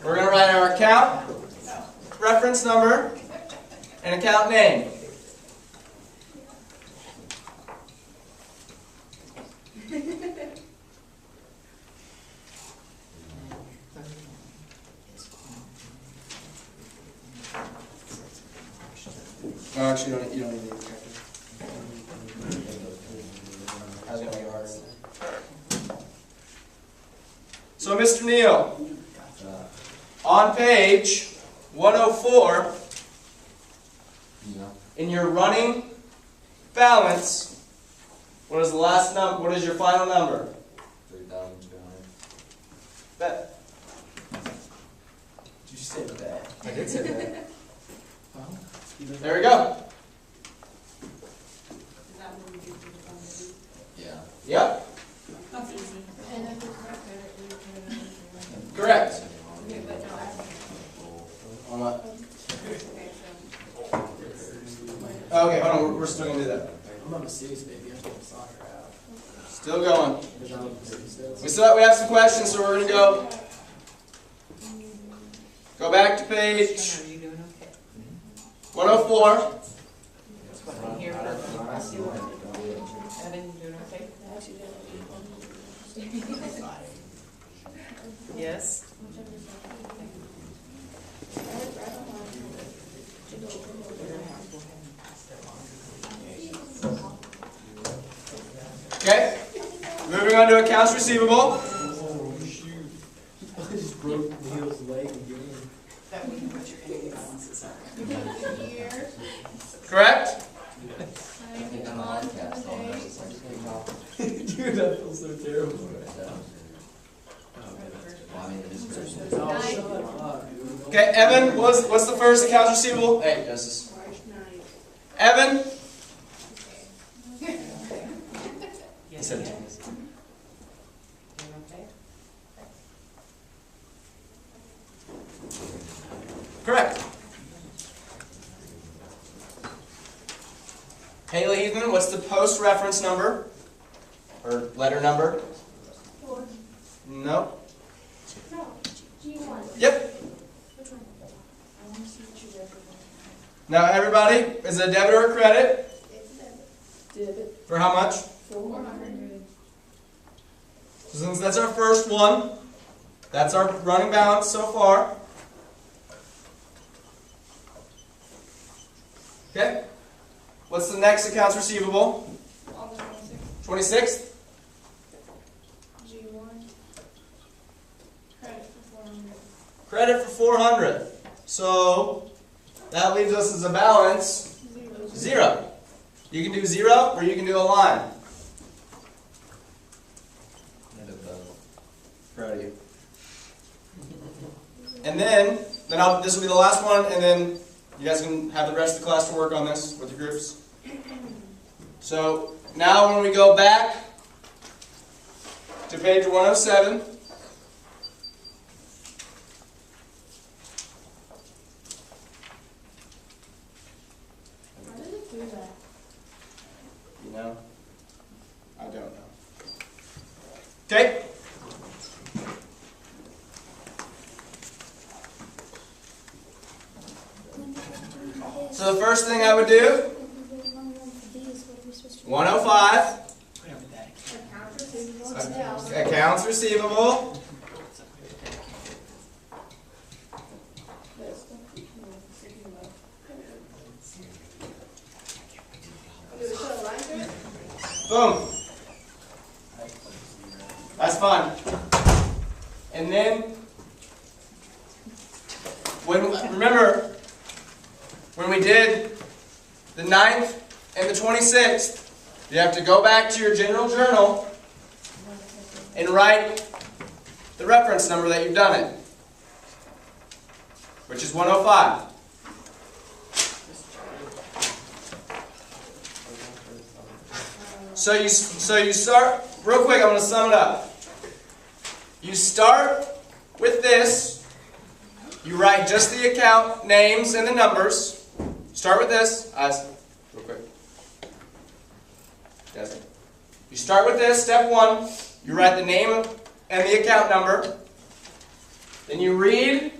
we're going to write our account, reference number, and account name. Oh, actually, you don't need the character. I was going to make it harder. So, Mr. Neal, on page 104, in your running balance, What is the last number? What is your final number? 3,200. Bet. Did you say that? I did say that. Huh? There we go. Yeah. Yep. That's easy. Correct. On what? Okay, hold on. We're still gonna do that. I'm on a serious baby. I'm taking soccer out. Still going. Because I'm We have some questions, so we're gonna go back to page 104. Here, Evan, you doing okay? Yes. Okay. Moving on to accounts receivable. Oh, shoot. I just broke Neil's leg again. That we can put your ending balances on. Year, Correct. I think I'm on cast all night. It's like getting off. Dude, I feel so terrible. Well, I mean, it is very Oh, shut up, dude. Okay, Evan, what's the first accounts receivable? Hey, Justice. Evan. He said it. Correct. Haley Ethan, what's the post reference number? Or letter number? 4. No. No, G1. Yep. Which one? I want to see what you represent. Now everybody, is it a debit or a credit? It's a debit. For how much? 400. So since that's our first one, that's our running balance so far. Okay. What's the next accounts receivable? On the 26th. 26th? G1. Credit for 400. Credit for 400. So that leaves us as a balance 0. You can do 0 or you can do a line. Proud of you. And then this will be the last one, and then you guys can have the rest of the class to work on this with your groups. So now when we go back to page 107, How did it do that? you know, I don't know. Okay. So the first thing I would do, 105, accounts receivable. Boom. That's fine. And then, remember, when we did the 9th and the 26th, you have to go back to your general journal and write the reference number that you've done it, which is 105. So you start, real quick, I'm going to sum it up. You start with this. You write just the account names and the numbers. Start with this. Real quick. Yes. You start with this, step 1. You write the name and the account number. Then you read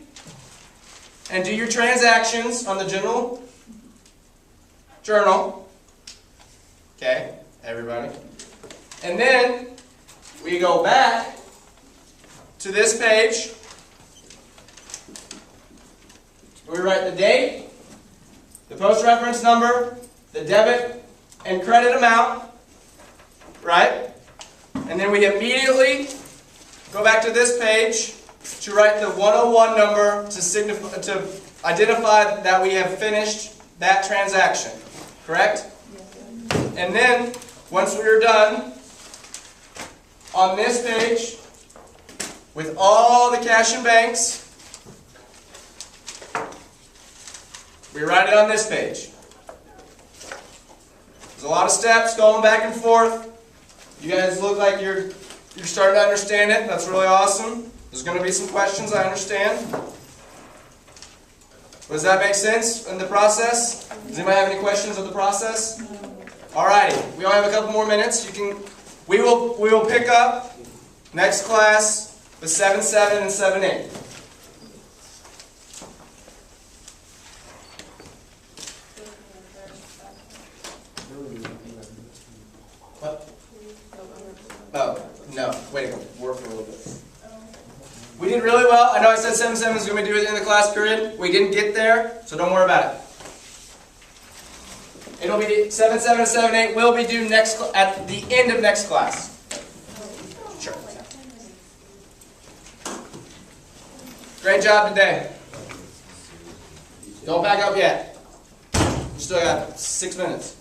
and do your transactions on the general journal. Okay, everybody. And then we go back to this page. We write the date, the post reference number, the debit and credit amount, right? And then we immediately go back to this page to write the 101 number to identify that we have finished that transaction. Correct? And then once we are done, on this page, with all the cash and banks, we write it on this page. There's a lot of steps going back and forth. You guys look like you're starting to understand it. That's really awesome. There's going to be some questions, I understand. Does that make sense in the process? Does anybody have any questions of the process? Alrighty, we only have a couple more minutes. We will pick up next class with 7-7 and 7-8. What? Oh, no. Wait a minute. Work for a little bit. We did really well. I know I said 7-7 was going to be due in the class period. We didn't get there, so don't worry about it. It'll be 7-7 and 7-8 will be due at the end of next class. Sure. Great job today. Don't back up yet. You still got 6 minutes.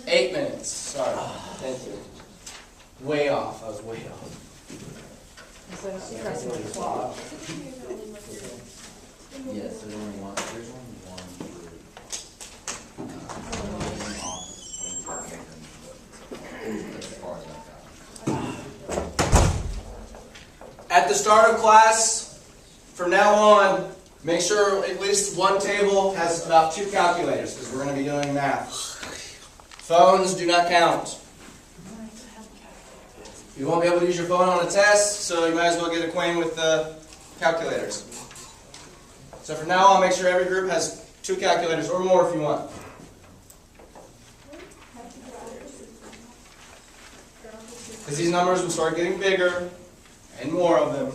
8 minutes. Sorry. Thank you. Way off. I was way off. Yes, there's only one. There's only one At the start of class, from now on, make sure at least one table has about 2 calculators, because we're going to be doing math. Phones do not count. You won't be able to use your phone on a test, so you might as well get acquainted with the calculators. So from now on, make sure every group has 2 calculators, or more if you want. Because these numbers will start getting bigger, and more of them.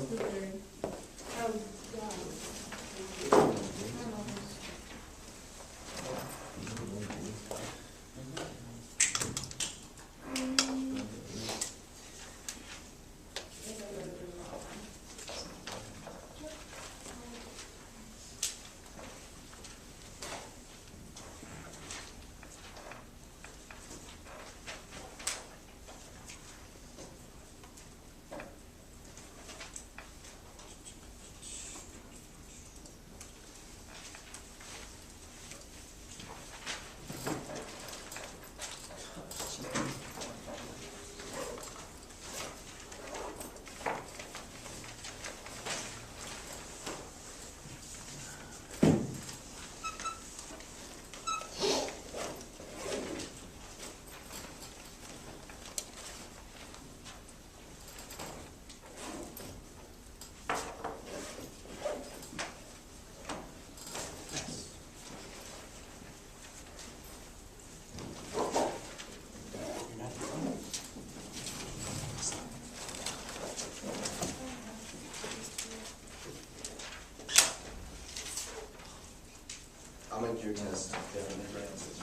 I'll make your test different than Brandon's.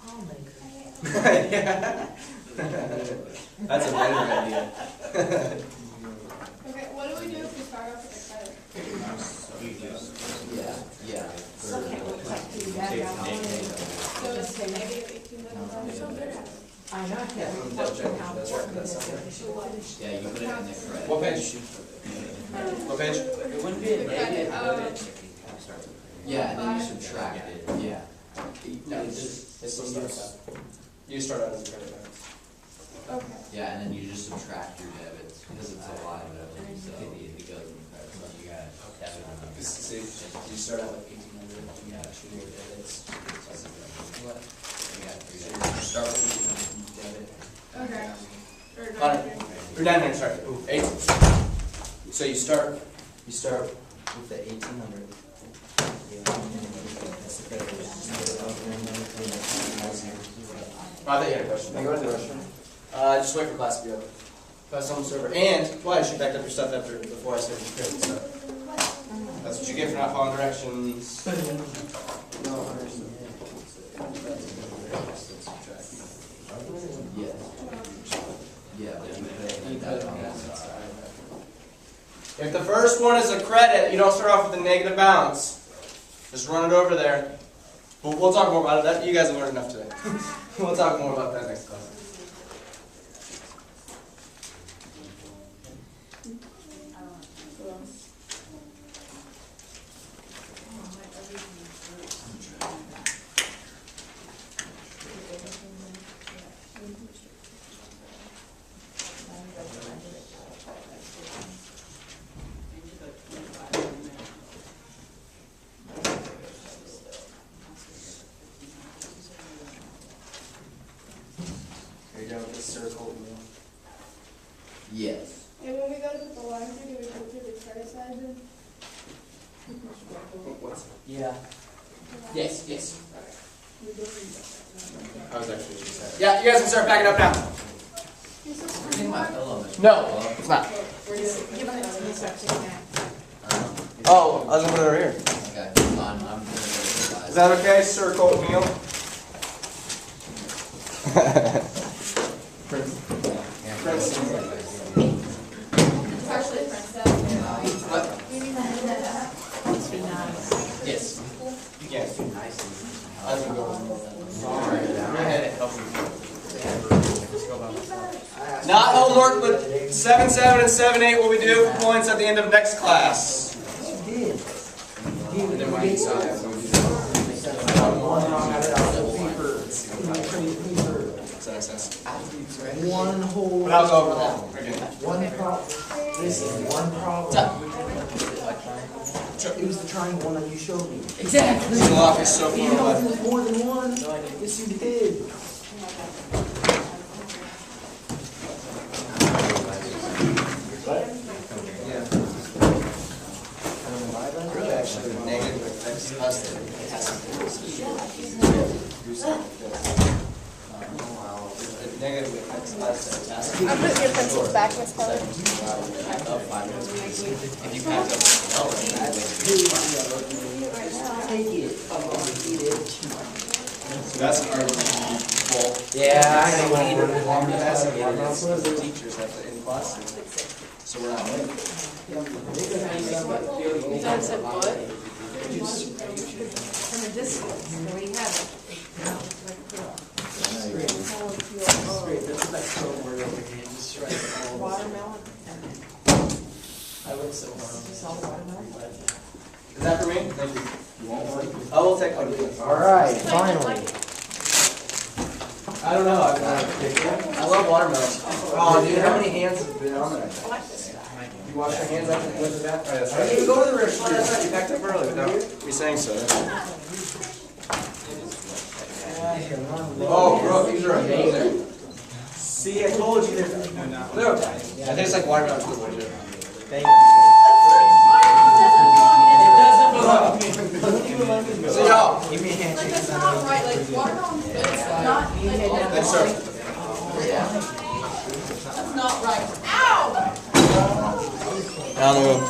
I'll make it. Yeah. That's a better idea. Okay, what do we do if we start off with a credit? Yeah. Okay, looks like you got that one. So it's negative 18 dollars. I know, I can't Double remember check. how That's important right. this That's is. Yeah, you put it in the credit. What page? What page? It wouldn't be a negative, would it? Yeah, and then you subtract it. Yeah. No, it still starts out. You start out as a credit balance. Okay. Yeah, and then you just subtract your debits because it's a liability, so it goes in the credit. So you got it. See, you start out with 1,800. You got 2 more debits. What? You got three So debits. you start with 1,800 debit. Okay. Or Or 900, sorry. 8. So you start with the 1,800. I thought you had a question. Can I go to the restroom? Just wait for class to be over. Class on the server. And why did you back up your stuff before I said you could? So that's what you get for not following directions. No, I understand. Yeah. Yeah, but you put it in that on that side. If the first one is a credit, you don't start off with a negative balance. Just run it over there. We'll talk more about it. You guys have learned enough today. We'll talk more about that next class. Here you go with this circle wheel. Yes. And when we go to put the line through, do we go through the credit side then? What's Yeah. Yes, yes. I was actually just saying. Yeah, you guys can start packing up now. You're taking my pillow. Mr. No, Blackwell. it's not. We're just giving it to Miss Upton. Oh, I was gonna put it over here. Okay, fine, I'm gonna go to the Is that okay, Sir Coltmeal? Prince. Partially princess. Must be nice. Yes. You can. I was gonna go. Alright, go ahead and help me. Not homework, but 7-7 and 7-8 will be due for points at the end of next class. You did. And then why you saw that, so we do One wrong out of paper. One whole. But I'll go over that again. One problem. Listen, one problem. It was the triangle one that you showed me. Exactly. The lock is so You know, far if away. it was more than one. Yes, you did. Really, actually, the negative affects us that it has something to do something. It negatively affects us that it has something. I'm putting your pencils back, Miss Kelly. Pack up 5 minutes. If you pack up, Take it. Eat it. that's an argument. Well, Yeah, I they know. need to warm the investigators, the teachers at the in class. So we're not late. You guys said what? From a distance, there we have it. Great, that's like so word over again, just try it all. Watermelon. I went so hard. Just all the watermelon. Is that for me? Thank you. I will take. All right, finally. I don't know. I love watermelon. Oh, dude, how many hands have been on there? I like this stuff. You wash your hands after you went to the bathroom? That's right. You go to the restroom. Oh, that's right. You packed up early without me saying so. Oh, bro, these are amazing. See, I told you they're good. It tastes like watermelon too. Thank you. So y'all, Give me a handshake. That's not right, like watermelon's good, it's not, like, thanks, sir. that's not right. Ow! Down the room.